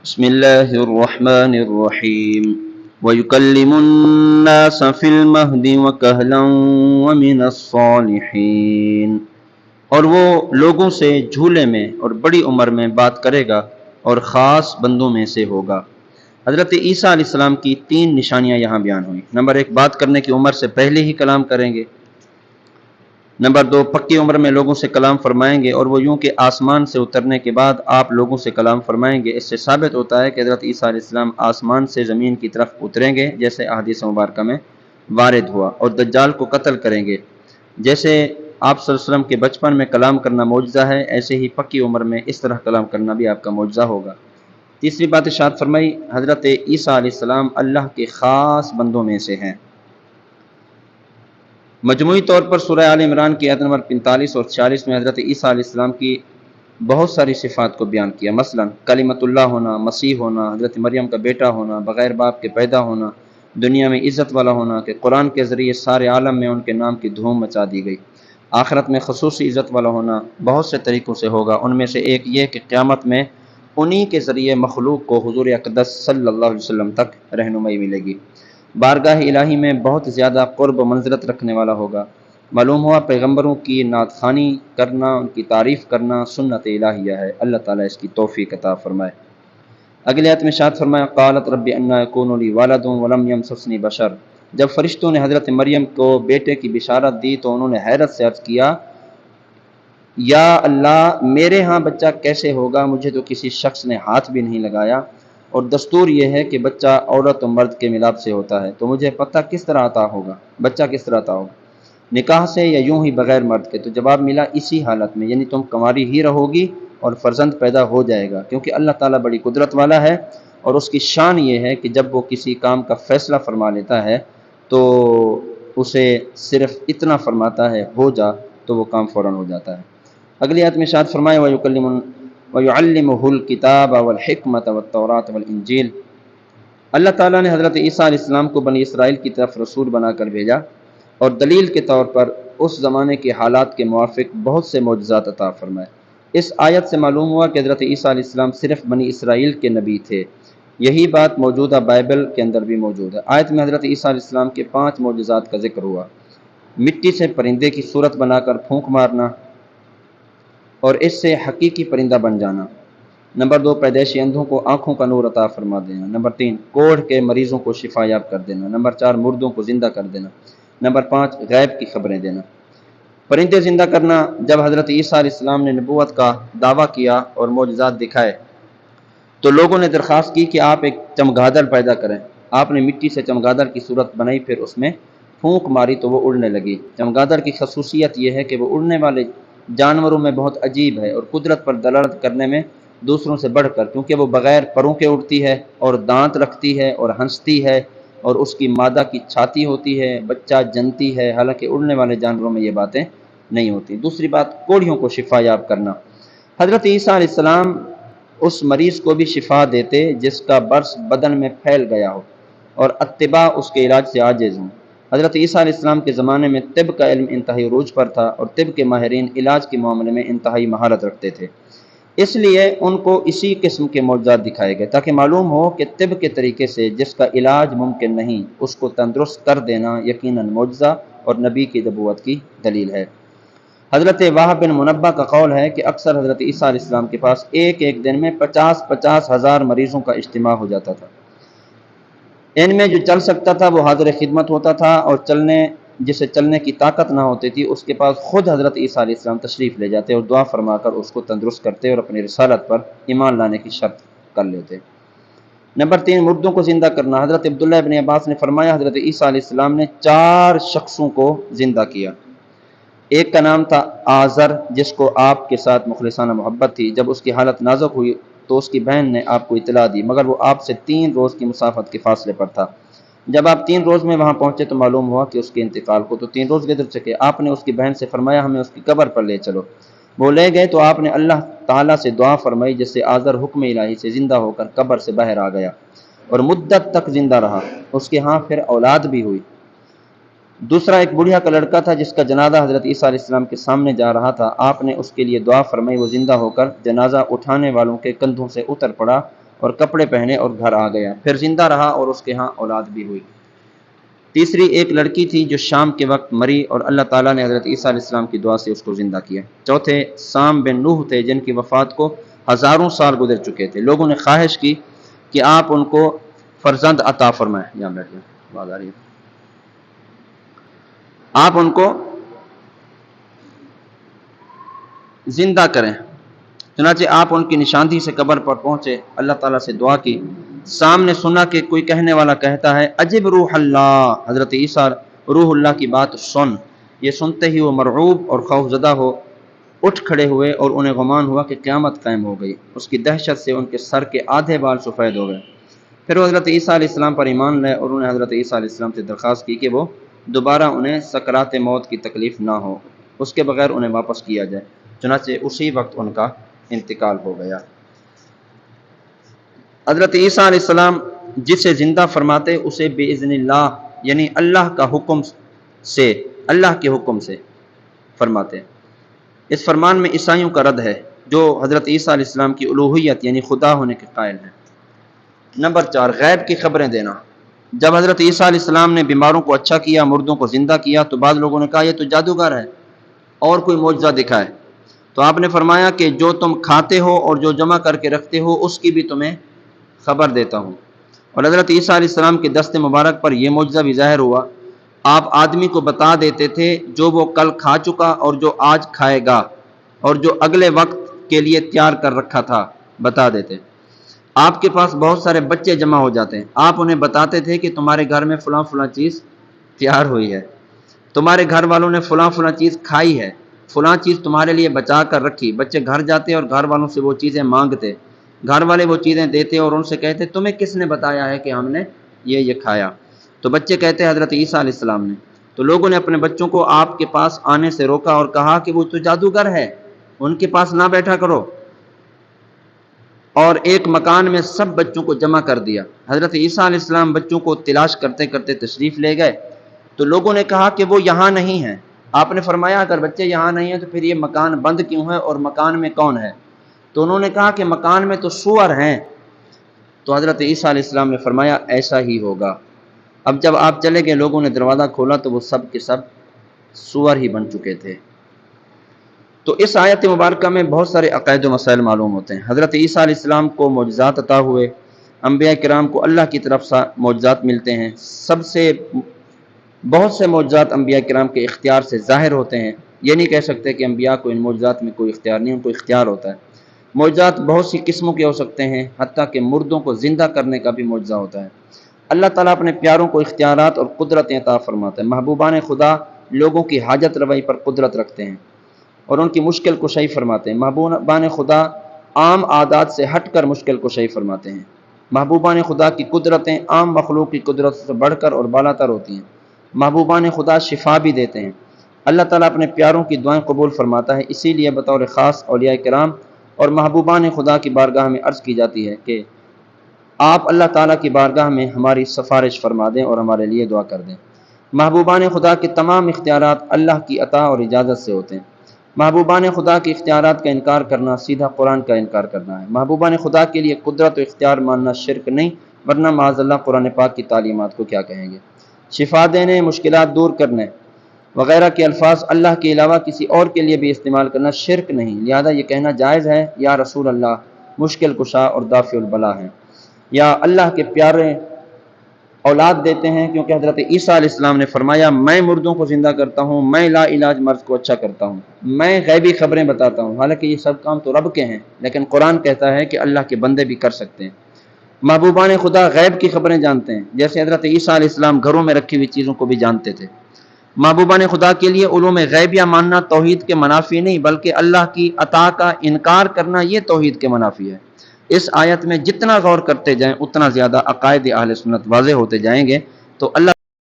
بسم الله الرحمن الرحيم ويكلم الناس في المهد وكهلا ومن الصالحين، اور وہ لوگوں سے جھولے میں اور بڑی عمر میں بات کرے گا اور خاص بندوں میں سے ہوگا۔ حضرت عیسیٰ علیہ السلام کی 3 نشانیاں یہاں بیان ہوئی۔ نمبر 1، بات کرنے کی عمر سے پہلے ہی کلام کریں گے۔ نمبر 2، پکی عمر میں لوگوں سے کلام فرمائیں گے، اور وہ یوں کہ آسمان سے اترنے کے بعد آپ لوگوں سے کلام فرمائیں گے۔ اس سے ثابت ہوتا ہے کہ حضرت عیسیٰ علیہ السلام آسمان سے زمین کی طرف اتریں گے، جیسے احادیث مبارکہ میں وارد ہوا، اور دجال کو قتل کریں گے۔ جیسے آپ صلی اللہ علیہ وسلم کے بچپن میں کلام کرنا معجزہ ہے، ایسے ہی پکی عمر میں اس طرح کلام کرنا بھی آپ کا معجزہ ہوگا۔ تیسری بات ارشاد فرمائی، حضرت عیسیٰ علیہ السلام اللہ کے خاص بندوں میں سے ہیں۔ مجموعی طور پر سورہ آل عمران کی آیت نمبر 45 اور 46 میں حضرت عیسیٰ علیہ السلام کی بہت ساری صفات کو بیان کیا، مثلا کلمت اللہ ہونا، مسیح ہونا، حضرت مریم کا بیٹا ہونا، بغیر باپ کے پیدا ہونا، دنیا میں عزت والا ہونا، کہ قرآن کے ذریعے سارے عالم میں ان کے نام کی دھوم مچا دی گئی، آخرت میں خصوصی عزت والا ہونا بہت سے طریقوں سے ہوگا، ان میں سے ایک یہ کہ قیامت میں انہی کے ذریعے مخلوق کو حضور اقدس صلی اللہ علیہ وسلم تک رہنمائی ملے گی، بارگاہ الہی میں بہت زیادہ قرب و منزلت رکھنے والا ہوگا۔ معلوم ہوا پیغمبروں کی نعت خوانی کرنا، ان کی تعریف کرنا سنت الہیہ ہے۔ اللہ تعالیٰ اس کی توفیق عطا فرمائے۔ اگلی آیت میں ارشاد فرمایا، قالت رب انا یکون لی ولد ولم یمسسنی بشر، جب فرشتوں نے حضرت مریم کو بیٹے کی بشارت دی تو انہوں نے حیرت سے عرض کیا، یا اللہ میرے ہاں بچہ کیسے ہوگا، مجھے تو کسی شخص نے ہاتھ بھی نہیں لگایا، اور دستور یہ ہے کہ بچہ عورت و مرد کے ملاپ سے ہوتا ہے، تو مجھے پتہ کس طرح عطا ہوگا، بچہ کس طرح عطا ہوگا، نکاح سے یا یوں ہی بغیر مرد کے؟ تو جواب ملا اسی حالت میں، یعنی تم کنواری ہی رہو گی اور فرزند پیدا ہو جائے گا، کیونکہ اللہ تعالیٰ بڑی قدرت والا ہے، اور اس کی شان یہ ہے کہ جب وہ کسی کام کا فیصلہ فرما لیتا ہے تو اسے صرف اتنا فرماتا ہے ہو جا، تو وہ کام فوراً ہو جاتا ہے۔ اگلی آیت میں ارشاد فرمائے، وَيُعَلِّمُهُ الْكِتَابَ وَالْحِكْمَةَ وَالتَّوْرَاةَ وَالْإِنْجِيلَ، اللہ تعالیٰ نے حضرت عیسیٰ علیہ السلام کو بنی اسرائیل کی طرف رسول بنا کر بھیجا، اور دلیل کے طور پر اس زمانے کے حالات کے موافق بہت سے معجزات عطا فرمائے۔ اس آیت سے معلوم ہوا کہ حضرت عیسیٰ علیہ السلام صرف بنی اسرائیل کے نبی تھے، یہی بات موجودہ بائبل کے اندر بھی موجود ہے۔ آیت میں حضرت عیسیٰ علیہ السلام کے 5 معجزات کا ذکر ہوا، مٹی سے پرندے کی صورت بنا کر پھونک مارنا، اور اس سے حقیقی پرندہ بن جانا۔ نمبر 2، پیدائشی اندھوں کو آنکھوں کا نور عطا فرما دینا۔ نمبر 3، کوڑھ کے مریضوں کو شفا یاب کر دینا۔ نمبر 4، مردوں کو زندہ کر دینا۔ نمبر 5، غیب کی خبریں دینا۔ پرندے زندہ کرنا، جب حضرت عیسیٰ علیہ السلام نے نبوت کا دعویٰ کیا اور معجزات دکھائے تو لوگوں نے درخواست کی کہ آپ ایک چمگادڑ پیدا کریں۔ آپ نے مٹی سے چمگادڑ کی صورت بنائی، پھر اس میں پھونک ماری تو وہ اڑنے لگی۔ چمگادڑ کی خصوصیت یہ ہے کہ وہ اڑنے والے جانوروں میں بہت عجیب ہے، اور قدرت پر دلالت کرنے میں دوسروں سے بڑھ کر، کیونکہ وہ بغیر پروں کے اڑتی ہے اور دانت رکھتی ہے اور ہنستی ہے، اور اس کی مادہ کی چھاتی ہوتی ہے، بچہ جنتی ہے، حالانکہ اڑنے والے جانوروں میں یہ باتیں نہیں ہوتی۔ دوسری بات، کوڑھیوں کو شفا یاب کرنا، حضرت عیسیٰ علیہ السلام اس مریض کو بھی شفا دیتے جس کا برس بدن میں پھیل گیا ہو اور اتباع اس کے علاج سے عاجز ہوں۔ حضرت عیسیٰ علیہ السلام کے زمانے میں طب کا علم انتہائی عروج پر تھا، اور طب کے ماہرین علاج کے معاملے میں انتہائی مہارت رکھتے تھے، اس لیے ان کو اسی قسم کے معجزات دکھائے گئے تاکہ معلوم ہو کہ طب کے طریقے سے جس کا علاج ممکن نہیں، اس کو تندرست کر دینا یقیناً معجزہ اور نبی کی نبوت کی دلیل ہے۔ حضرت وہب بن منبہ کا قول ہے کہ اکثر حضرت عیسیٰ علیہ السلام کے پاس ایک دن میں 50 ہزار مریضوں کا اجتماع ہو جاتا تھا۔ ان میں جو چل سکتا تھا وہ حاضر خدمت ہوتا تھا، اور جسے چلنے کی طاقت نہ ہوتی تھی اس کے پاس خود حضرت عیسیٰ علیہ السلام تشریف لے جاتے اور دعا فرما کر اس کو تندرست کرتے اور اپنی رسالت پر ایمان لانے کی شرط کر لیتے۔ نمبر 3، مردوں کو زندہ کرنا، حضرت عبداللہ ابن عباس نے فرمایا حضرت عیسیٰ علیہ السلام نے 4 شخصوں کو زندہ کیا۔ ایک کا نام تھا آزر، جس کو آپ کے ساتھ مخلصانہ محبت تھی، جب اس کی حالت نازک ہوئی تو اس کی بہن نے آپ کو اطلاع دی، مگر وہ آپ سے 3 روز کی مسافت کے فاصلے پر تھا۔ جب آپ 3 روز میں وہاں پہنچے تو معلوم ہوا کہ اس کے انتقال کو تو 3 روز گزر چکے۔ آپ نے اس کی بہن سے فرمایا ہمیں اس کی قبر پر لے چلو، وہ لے گئے تو آپ نے اللہ تعالیٰ سے دعا فرمائی، جس سے آزر حکم الہی سے زندہ ہو کر قبر سے باہر آ گیا اور مدت تک زندہ رہا، اس کے ہاں پھر اولاد بھی ہوئی۔ دوسرا ایک بڑھیا کا لڑکا تھا جس کا جنازہ حضرت عیسیٰ علیہ السلام کے سامنے جا رہا تھا، آپ نے اس کے لیے دعا فرمائی، وہ زندہ ہو کر جنازہ اٹھانے والوں کے کندھوں سے اتر پڑا اور کپڑے پہنے اور گھر آ گیا، پھر زندہ رہا اور اس کے ہاں اولاد بھی ہوئی۔ تیسری ایک لڑکی تھی جو شام کے وقت مری اور اللہ تعالیٰ نے حضرت عیسیٰ علیہ السلام کی دعا سے اس کو زندہ کیا۔ چوتھے سام بن نوح تھے جن کی وفات کو ہزاروں سال گزر چکے تھے، لوگوں نے خواہش کی کہ آپ ان کو فرزند عطا فرمائیں، یہاں بیٹھ جائیں، آواز آ رہی ہے، آپ ان کو زندہ کریں، چنانچہ آپ ان کی نشاندہی سے قبر پر پہنچے، اللہ تعالیٰ سے دعا کی، سامنے سنا کہ کوئی کہنے والا کہتا ہے عجب روح اللہ، حضرت عیسیٰ روح اللہ کی بات سن۔ یہ سنتے ہی وہ مرعوب اور خوف زدہ ہو اٹھ کھڑے ہوئے اور انہیں گمان ہوا کہ قیامت قائم ہو گئی، اس کی دہشت سے ان کے سر کے آدھے بال سفید ہو گئے۔ پھر وہ حضرت عیسیٰ علیہ السلام پر ایمان لائے اور انہوں نے حضرت عیسیٰ علیہ السلام سے درخواست کی کہ وہ دوبارہ انہیں سکرات موت کی تکلیف نہ ہو، اس کے بغیر انہیں واپس کیا جائے، چنانچہ اسی وقت ان کا انتقال ہو گیا۔ حضرت عیسیٰ علیہ السلام جسے زندہ فرماتے اسے باذن اللہ یعنی اللہ کا حکم سے، اللہ کے حکم سے فرماتے۔ اس فرمان میں عیسائیوں کا رد ہے جو حضرت عیسیٰ علیہ السلام کی الوہیت یعنی خدا ہونے کے قائل ہیں۔ نمبر 4 غیب کی خبریں دینا۔ جب حضرت عیسیٰ علیہ السلام نے بیماروں کو اچھا کیا، مردوں کو زندہ کیا، تو بعض لوگوں نے کہا یہ تو جادوگر ہے اور کوئی معجزہ دکھائے، تو آپ نے فرمایا کہ جو تم کھاتے ہو اور جو جمع کر کے رکھتے ہو اس کی بھی تمہیں خبر دیتا ہوں۔ اور حضرت عیسیٰ علیہ السلام کے دست مبارک پر یہ معجزہ بھی ظاہر ہوا، آپ آدمی کو بتا دیتے تھے جو وہ کل کھا چکا اور جو آج کھائے گا اور جو اگلے وقت کے لیے تیار کر رکھا تھا بتا دیتے۔ آپ کے پاس بہت سارے بچے جمع ہو جاتے ہیں، آپ انہیں بتاتے تھے کہ تمہارے گھر میں فلاں فلاں چیز تیار ہوئی ہے، تمہارے گھر والوں نے فلاں فلاں چیز کھائی ہے، فلاں چیز تمہارے لیے بچا کر رکھی۔ بچے گھر جاتے اور گھر والوں سے وہ چیزیں مانگتے، گھر والے وہ چیزیں دیتے اور ان سے کہتے تمہیں کس نے بتایا ہے کہ ہم نے یہ کھایا؟ تو بچے کہتے حضرت عیسیٰ علیہ السلام نے۔ تو لوگوں نے اپنے بچوں کو آپ کے پاس آنے سے روکا اور کہا کہ وہ تو جادوگر ہے، ان کے پاس نہ بیٹھا کرو، اور ایک مکان میں سب بچوں کو جمع کر دیا۔ حضرت عیسیٰ علیہ السلام بچوں کو تلاش کرتے کرتے تشریف لے گئے، تو لوگوں نے کہا کہ وہ یہاں نہیں ہیں۔ آپ نے فرمایا اگر بچے یہاں نہیں ہیں تو پھر یہ مکان بند کیوں ہے اور مکان میں کون ہے؟ تو انہوں نے کہا کہ مکان میں تو سور ہیں۔ تو حضرت عیسیٰ علیہ السلام نے فرمایا ایسا ہی ہوگا۔ اب جب آپ چلے گئے لوگوں نے دروازہ کھولا تو وہ سب کے سب سور ہی بن چکے تھے۔ تو اس آیت مبارکہ میں بہت سارے عقائد و مسائل معلوم ہوتے ہیں۔ حضرت عیسیٰ علیہ السلام کو معجزات عطا ہوئے، انبیاء کرام کو اللہ کی طرف سے معجزات ملتے ہیں، بہت سے معجزات انبیاء کرام کے اختیار سے ظاہر ہوتے ہیں۔ یہ نہیں کہہ سکتے کہ انبیاء کو ان معجزات میں کوئی اختیار نہیں، ان کو اختیار ہوتا ہے۔ معجزات بہت سی قسموں کے ہو سکتے ہیں، حتیٰ کہ مردوں کو زندہ کرنے کا بھی معجزہ ہوتا ہے۔ اللہ تعالیٰ اپنے پیاروں کو اختیارات اور قدرتیں عطا فرماتا ہے۔ محبوبان خدا لوگوں کی حاجت روائی پر قدرت رکھتے ہیں اور ان کی مشکل کشائی فرماتے ہیں۔ محبوبان خدا عام عادات سے ہٹ کر مشکل کشائی فرماتے ہیں۔ محبوبان خدا کی قدرتیں عام مخلوق کی قدرت سے بڑھ کر اور بالا تر ہوتی ہیں۔ محبوبان خدا شفا بھی دیتے ہیں۔ اللہ تعالیٰ اپنے پیاروں کی دعائیں قبول فرماتا ہے، اسی لیے بطور خاص اولیاء کرام اور محبوبان خدا کی بارگاہ میں عرض کی جاتی ہے کہ آپ اللہ تعالیٰ کی بارگاہ میں ہماری سفارش فرما دیں اور ہمارے لیے دعا کر دیں۔ محبوبان خدا کے تمام اختیارات اللہ کی عطا اور اجازت سے ہوتے ہیں۔ محبوبان خدا کے اختیارات کا انکار کرنا سیدھا قرآن کا انکار کرنا ہے۔ محبوبان خدا کے لیے قدرت و اختیار ماننا شرک نہیں، ورنہ معاذ اللہ قرآن پاک کی تعلیمات کو کیا کہیں گے؟ شفا دینے، مشکلات دور کرنے وغیرہ کے الفاظ اللہ کے علاوہ کسی اور کے لیے بھی استعمال کرنا شرک نہیں، لہذا یہ کہنا جائز ہے یا رسول اللہ مشکل کشا اور دافع البلا ہیں، یا اللہ کے پیارے اولاد دیتے ہیں، کیونکہ حضرت عیسیٰ علیہ السلام نے فرمایا میں مردوں کو زندہ کرتا ہوں، میں لا علاج مرض کو اچھا کرتا ہوں، میں غیبی خبریں بتاتا ہوں۔ حالانکہ یہ سب کام تو رب کے ہیں، لیکن قرآن کہتا ہے کہ اللہ کے بندے بھی کر سکتے ہیں۔ محبوبان خدا غیب کی خبریں جانتے ہیں، جیسے حضرت عیسیٰ علیہ السلام گھروں میں رکھی ہوئی چیزوں کو بھی جانتے تھے۔ محبوبان خدا کے لیے علوم غیبیہ ماننا توحید کے منافی نہیں، بلکہ اللہ کی عطا کا انکار کرنا یہ توحید کے منافی ہے۔ اس آیت میں جتنا غور کرتے جائیں اتنا زیادہ عقائد اہل سنت واضح ہوتے جائیں گے۔ تو اللہ